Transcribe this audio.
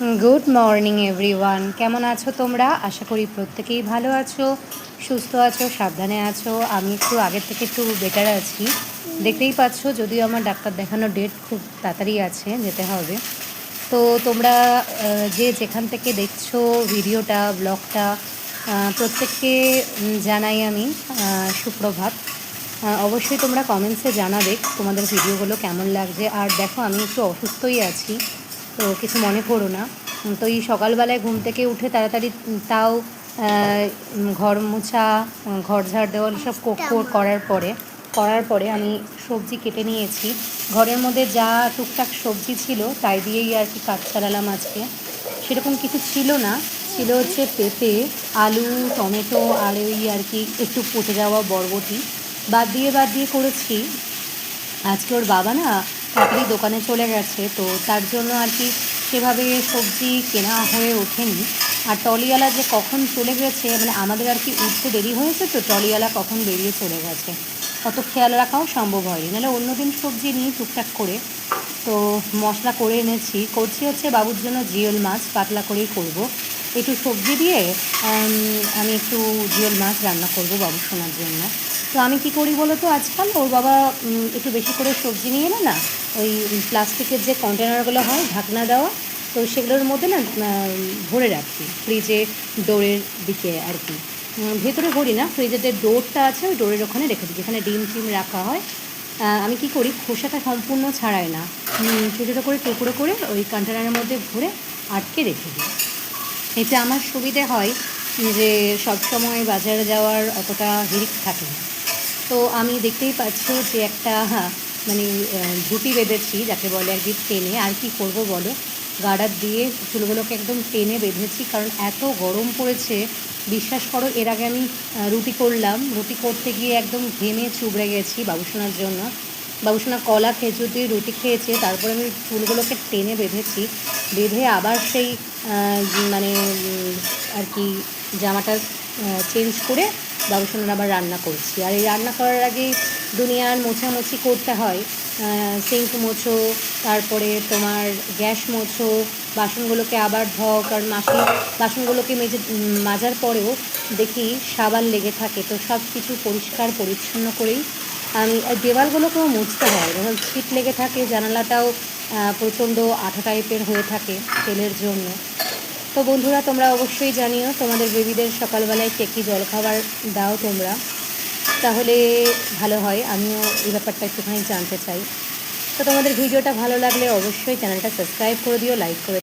Good morning everyone, কেমন আছো তোমরা? আশা করি প্রত্যেকেই ভালো আছো, সুস্থ আছো, সাবধানে আছো। আমি একটু আগের থেকে একটু বেটার আছি, দেখতেই পাচ্ছ। যদিও আমার ডাক্তার দেখানোর ডেট খুব তাড়াতাড়ি আছে, যেতে হবে। তো তোমরা যে যেখান থেকে দেখছো ভিডিওটা, ব্লগটা, প্রত্যেককে জানাই আমি সুপ্রভাত। অবশ্যই তোমরা কমেন্টসে জানাবে তোমাদের ভিডিওগুলো কেমন লাগছে। আর দেখো, আমি একটু অসুস্থই আছি, তো কিছু মনে করো না। তো এই সকালবেলায় ঘুম থেকে উঠে তাড়াতাড়ি, তাও ঘর মোছা, ঘর ঝাড় দেওয়া সব করার পরে আমি সবজি কেটে নিয়েছি। ঘরের মধ্যে যা টুকটাক সবজি ছিল তাই দিয়েই আর কি কাজ চালালাম আজকে। সেরকম কিছু ছিল না, ছিল হচ্ছে পেঁপে, আলু, টমেটো আর ওই আর কি একটু পচে যাওয়া বরবটি। বাদ দিয়ে করেছি। আজকে ওর বাবা না তাড়াতাড়ি দোকানে চলে গেছে, তো তার জন্য আর কি সেভাবে সবজি কেনা হয়ে ওঠেনি। আর ট্রলিওয়ালা যে কখন চলে গেছে, মানে আমাদের আর কি উঠতে দেরি হয়েছে, তো ট্রলিওয়ালা কখন বেরিয়ে চলে গেছে অত খেয়াল রাখাও সম্ভব হয়নি। নাহলে অন্যদিন সবজি নিই টুকটাক করে। তো মশলা করে এনেছি, করছি হচ্ছে বাবুর জন্য জিওল মাছ, পাতলা করেই করব। একটু সবজি দিয়ে আমি একটু জিওল মাছ রান্না করব বাবু শোনার জন্য। তো আমি কী করি বলো তো, আজকাল ওর বাবা একটু বেশি করে সবজি নিয়ে এলে না, ওই প্লাস্টিকের যে কন্টেনারগুলো হয় ঢাকনা দেওয়া, তো সেগুলোর মধ্যে না ভরে রাখি ফ্রিজে, ডোরের দিকে আর কি। ভেতরে ভরি না, ফ্রিজের যে ডোরটা আছে ওই ডোরের ওখানে রেখে দিই, যেখানে ডিম টিম রাখা হয়। আমি কি করি, খোসাটা সম্পূর্ণ ছাড়াই না, ছোটো ছোটো করে টুকরো করে ওই কন্টেনারের মধ্যে ভরে আটকে রেখে দিই। এতে আমার সুবিধে হয় যে সবসময় বাজারে যাওয়ার অতটা হিড়িক থাকে না। তো আমি দেখতেই পাচ্ছি যে একটা মানে ঝুঁটি বেঁধেছি, যাকে বলে একদিন টেনে। আর কি করব বলো, গার্ডার দিয়ে চুলগুলোকে একদম টেনে বেঁধেছি, কারণ এত গরম পড়েছে। বিশ্বাস করো, এর আগে আমি রুটি করলাম, রুটি করতে গিয়ে একদম ঘেমে চুবড়ে গেছি বাবুসোনার জন্য। বাবুসোনা কলা খেজুর দিয়ে রুটি খেয়েছে, তারপরে আমি চুলগুলোকে টেনে বেঁধেছি। বেঁধে আবার সেই মানে আর কি জামাটা চেঞ্জ করে বাবুসোনার আবার রান্না করছি। আর এই রান্না করার আগে দুনিয়ার মোছামুছি করতে হয়। সিঙ্ক মোছো, তারপরে তোমার গ্যাস মোছো, বাসনগুলোকে আবার ধোও, কারণ মাসি বাসনগুলোকে মাজার পরেও দেখি সাবান লেগে থাকে। তো সব কিছু পরিষ্কার পরিচ্ছন্ন করেই আমি দেওয়ালগুলোকেও মুছতে হয়, যখন ছিট লেগে থাকে। জানালাটাও প্রচণ্ড আঠা টাইপের হয়ে থাকে তেলের জন্য। তো বন্ধুরা, তোমরা অবশ্যই জানিও তোমাদের বেবিদের সকালবেলায় কে কী জলখাবার দাও তোমরা, তাহলে ভালো হয়। আমিও এই ব্যাপারটা একটুখানি জানতে চাই। তো তোমাদের ভিডিওটা ভালো লাগলে অবশ্যই চ্যানেলটা সাবস্ক্রাইব করে দিও, লাইক করে